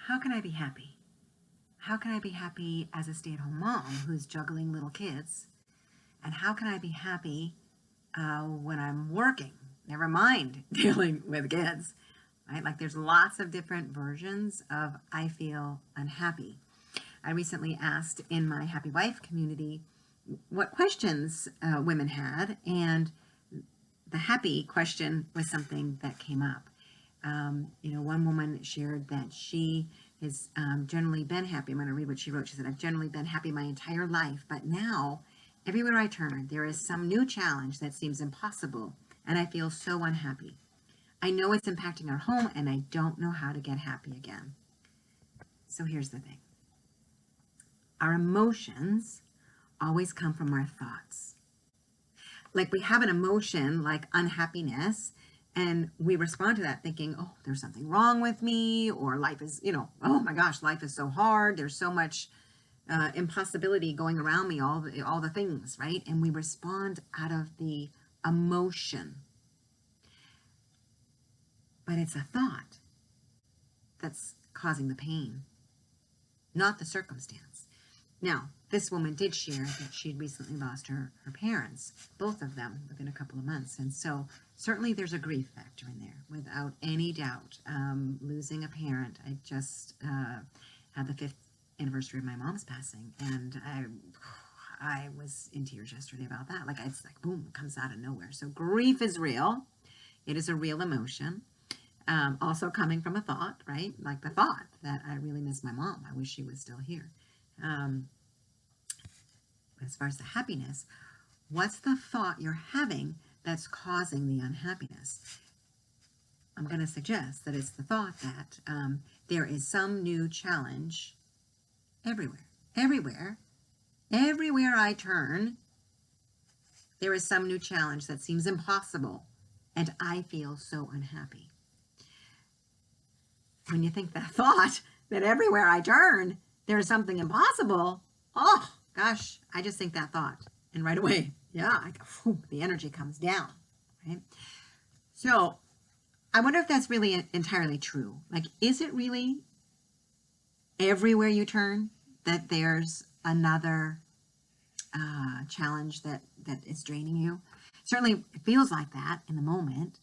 how can I be happy? How can I be happy as a stay-at-home mom who's juggling little kids? And how can I be happy when I'm working? Never mind dealing with kids, right? Like there's lots of different versions of I feel unhappy. I recently asked in my Happy Wife community what questions women had, and the happy question was something that came up. One woman shared that she has generally been happy. I'm going to read what she wrote. She said, I've generally been happy my entire life, but now everywhere I turn, there is some new challenge that seems impossible, and I feel so unhappy. I know it's impacting our home, and I don't know how to get happy again. So here's the thing. Our emotions always come from our thoughts. Like we have an emotion like unhappiness, and we respond to that thinking, oh, there's something wrong with me, or life is, oh my gosh, life is so hard. There's so much impossibility going around me, all the things, right? And we respond out of the emotion. But it's a thought that's causing the pain, not the circumstance. Now, this woman did share that she'd recently lost her parents, both of them within a couple of months. And so certainly there's a grief factor in there, without any doubt. Losing a parent, I just had the 5th anniversary of my mom's passing, and I was in tears yesterday about that. Like, it's like, boom, it comes out of nowhere. So grief is real. It is a real emotion. Also coming from a thought, right? Like the thought that I really miss my mom. I wish she was still here. As far as the happiness, what's the thought you're having that's causing the unhappiness? I'm going to suggest that it's the thought that there is some new challenge everywhere. Everywhere I turn, there is some new challenge that seems impossible, and I feel so unhappy. When you think that thought, that everywhere I turn, there's something impossible, oh gosh, I just think that thought, and right away, the energy comes down, right? So I wonder if that's really entirely true. Like, is it really everywhere you turn that there's another challenge that is draining you? Certainly it feels like that in the moment.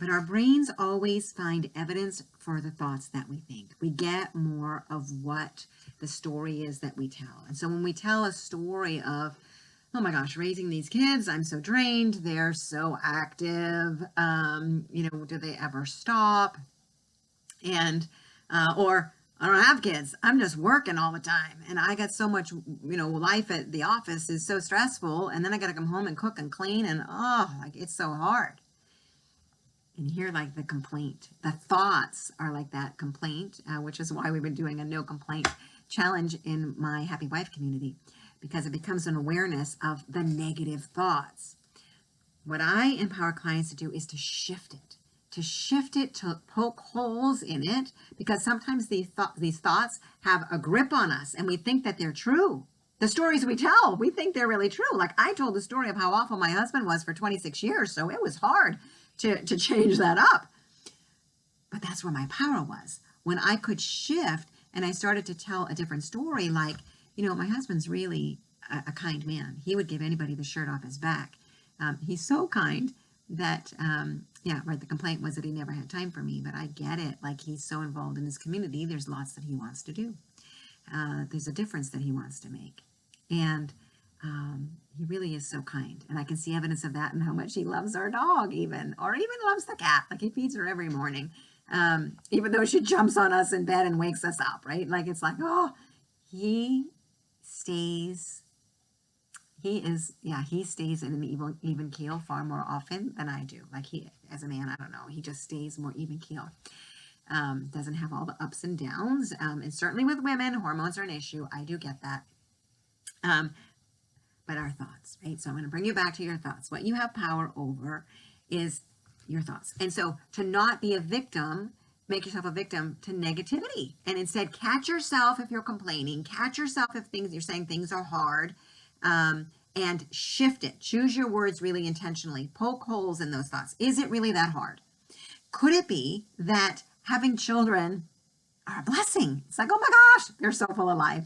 But our brains always find evidence for the thoughts that we think. We get more of what the story is that we tell. And so when we tell a story of, oh my gosh, raising these kids, I'm so drained, they're so active, do they ever stop? And, or I don't have kids, I'm just working all the time. And I got so much, life at the office is so stressful. And then I got to come home and cook and clean, and it's so hard. And here, like the complaint, the thoughts are like that complaint, which is why we've been doing a no complaint challenge in my Happy Wife community, because it becomes an awareness of the negative thoughts. What I empower clients to do is to shift it, to poke holes in it, because sometimes these thoughts have a grip on us and we think that they're true. The stories we tell, we think they're really true. Like I told the story of how awful my husband was for 26 years, so it was hard to change that up. But that's where my power was. When I could shift and I started to tell a different story, like, my husband's really a kind man. He would give anybody the shirt off his back. He's so kind that, the complaint was that he never had time for me, but I get it. Like, he's so involved in his community. There's lots that he wants to do. There's a difference that he wants to make. And he really is so kind. And I can see evidence of that in how much he loves our dog or even loves the cat. Like, he feeds her every morning, even though she jumps on us in bed and wakes us up, right? Like, it's like, he stays in an even keel far more often than I do. Like, he, as a man, I don't know, he just stays more even keel. Doesn't have all the ups and downs. And certainly with women, hormones are an issue. I do get that. But our thoughts, right? So I'm going to bring you back to your thoughts. What you have power over is your thoughts. And so to not be a victim, make yourself a victim to negativity, and instead catch yourself if you're complaining, catch yourself if you're saying things are hard, and shift it. Choose your words really intentionally. Poke holes in those thoughts. Is it really that hard? Could it be that having children are a blessing. It's like, oh my gosh, they're so full of life.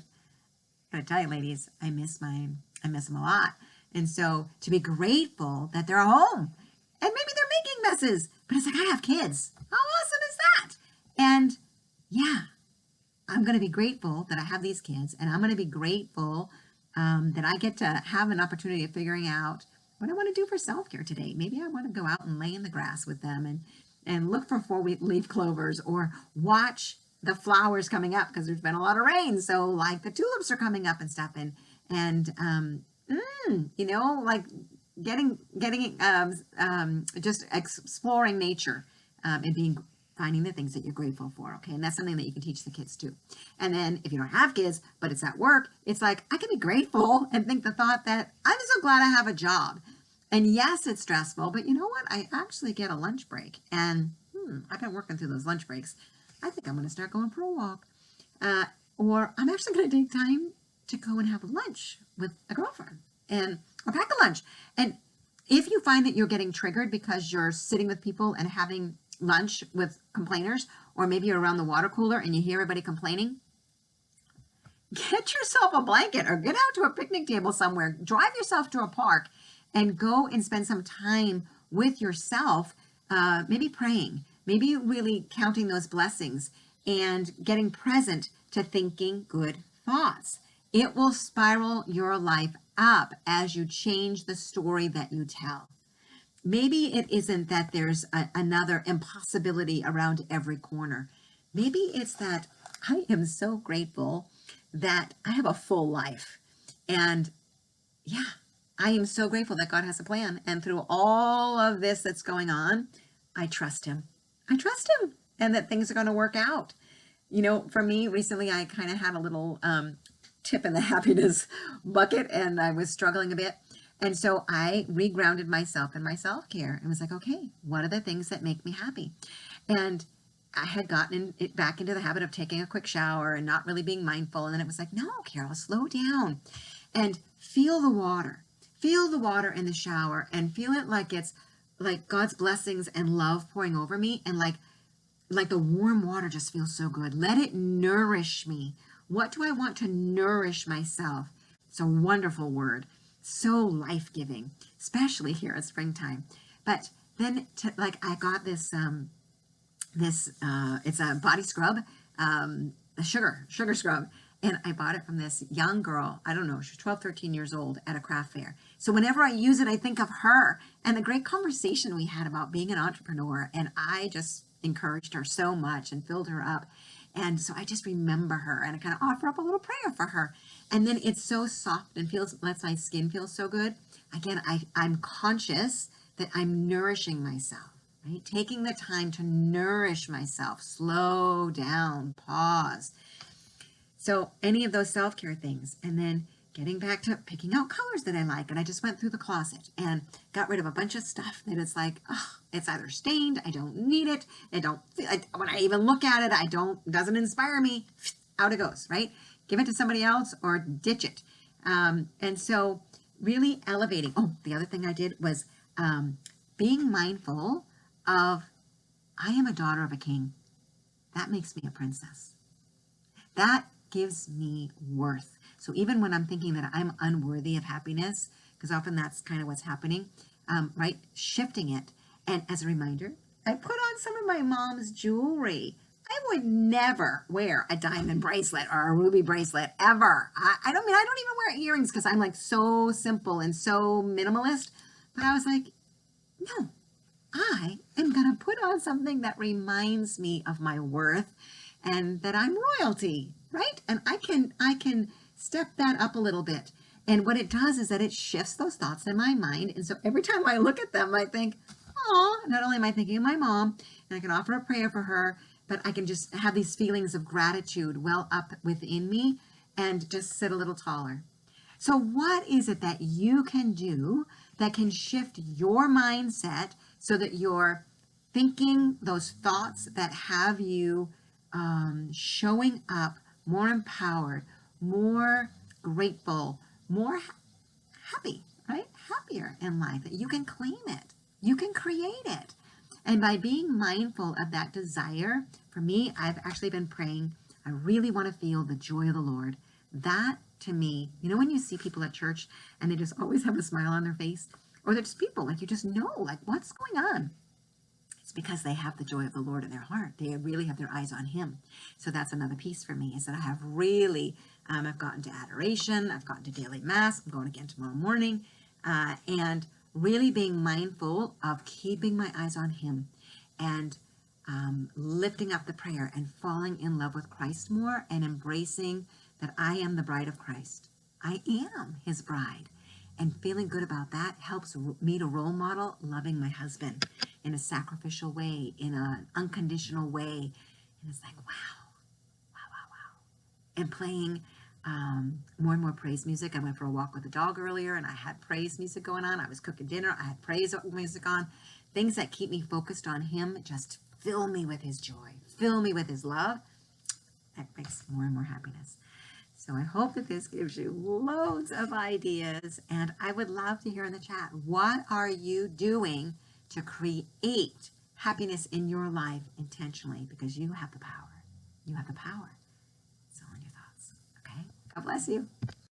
I gotta tell you, ladies, I miss them a lot. And so to be grateful that they're home and maybe they're making messes, but it's like, I have kids. How awesome is that? And yeah, I'm going to be grateful that I have these kids, and I'm going to be grateful that I get to have an opportunity of figuring out what I want to do for self-care today. Maybe I want to go out and lay in the grass with them and look for four-leaf clovers, or watch the flowers coming up because there's been a lot of rain. So like the tulips are coming up and stuff, and like getting just exploring nature, and finding the things that you're grateful for. Okay. And that's something that you can teach the kids too. And then if you don't have kids, but it's at work, it's like, I can be grateful and think the thought that I'm so glad I have a job. And yes, it's stressful, but you know what? I actually get a lunch break, and I've been working through those lunch breaks. I think I'm going to start going for a walk, or I'm actually going to take time to go and have lunch with a girlfriend, or pack a lunch. And if you find that you're getting triggered because you're sitting with people and having lunch with complainers, or maybe you're around the water cooler and you hear everybody complaining, get yourself a blanket or get out to a picnic table somewhere, drive yourself to a park and go and spend some time with yourself, maybe praying, maybe really counting those blessings and getting present to thinking good thoughts. It will spiral your life up as you change the story that you tell. Maybe it isn't that there's another impossibility around every corner. Maybe it's that I am so grateful that I have a full life. And yeah, I am so grateful that God has a plan. And through all of this that's going on, I trust him. I trust him, and that things are going to work out. You know, for me, recently, I kind of had a little tip in the happiness bucket, and I was struggling a bit. And so I regrounded myself in my self-care and was like, okay, what are the things that make me happy? And I had gotten it back into the habit of taking a quick shower and not really being mindful. And then it was like, no, Carol, slow down and feel the water. Feel the water in the shower and feel it like it's like God's blessings and love pouring over me. And like the warm water just feels so good. Let it nourish me. What do I want to nourish myself? It's a wonderful word. So life-giving, especially here at springtime. But then I got this, it's a body scrub, a sugar scrub. And I bought it from this young girl. I don't know, she's 12, 13 years old at a craft fair. So whenever I use it, I think of her and the great conversation we had about being an entrepreneur. And I just encouraged her so much and filled her up. And so I just remember her, and I kind of offer up a little prayer for her. And then it's so soft and lets my skin feel so good. Again, I'm conscious that I'm nourishing myself, right? Taking the time to nourish myself, slow down, pause. So any of those self-care things, and then getting back to picking out colors that I like. And I just went through the closet and got rid of a bunch of stuff that it's like, oh, it's either stained, I don't need it, when I even look at it, doesn't inspire me, out it goes, right? Give it to somebody else or ditch it. And so really elevating. Oh, the other thing I did was being mindful of, I am a daughter of a king. That makes me a princess. That gives me worth. So even when I'm thinking that I'm unworthy of happiness, because often that's kind of what's happening, right? Shifting it. And as a reminder, I put on some of my mom's jewelry. I would never wear a diamond bracelet or a ruby bracelet ever. I don't even wear earrings because I'm like so simple and so minimalist. But I was like, no, I am going to put on something that reminds me of my worth and that I'm royalty, right? And I can step that up a little bit. And what it does is that it shifts those thoughts in my mind. And so every time I look at them, I think, oh, not only am I thinking of my mom, and I can offer a prayer for her, but I can just have these feelings of gratitude well up within me and just sit a little taller. So what is it that you can do that can shift your mindset so that you're thinking those thoughts that have you showing up more empowered, more grateful, more happy, right? Happier in life, that you can claim it, you can create it. And by being mindful of that desire, for me, I've actually been praying, I really want to feel the joy of the Lord. That to me, you know, when you see people at church and they just always have a smile on their face, or they're just people like you just know, like, what's going on? It's because they have the joy of the Lord in their heart. They really have their eyes on Him. So that's another piece for me, is that I have really, I've gotten to adoration, I've gotten to daily mass, I'm going again tomorrow morning, and really being mindful of keeping my eyes on Him and lifting up the prayer and falling in love with Christ more and embracing that I am the bride of Christ. I am His bride. And feeling good about that helps me to role model loving my husband in a sacrificial way, in an unconditional way. And it's like, wow, wow, wow, wow. And playing more and more praise music. I went for a walk with the dog earlier and I had praise music going on. I was cooking dinner. I had praise music on. Things that keep me focused on Him just fill me with His joy, fill me with His love. That makes more and more happiness. So I hope that this gives you loads of ideas, and I would love to hear in the chat, what are you doing to create happiness in your life intentionally? Because you have the power. You have the power. So on your thoughts. Okay? God bless you.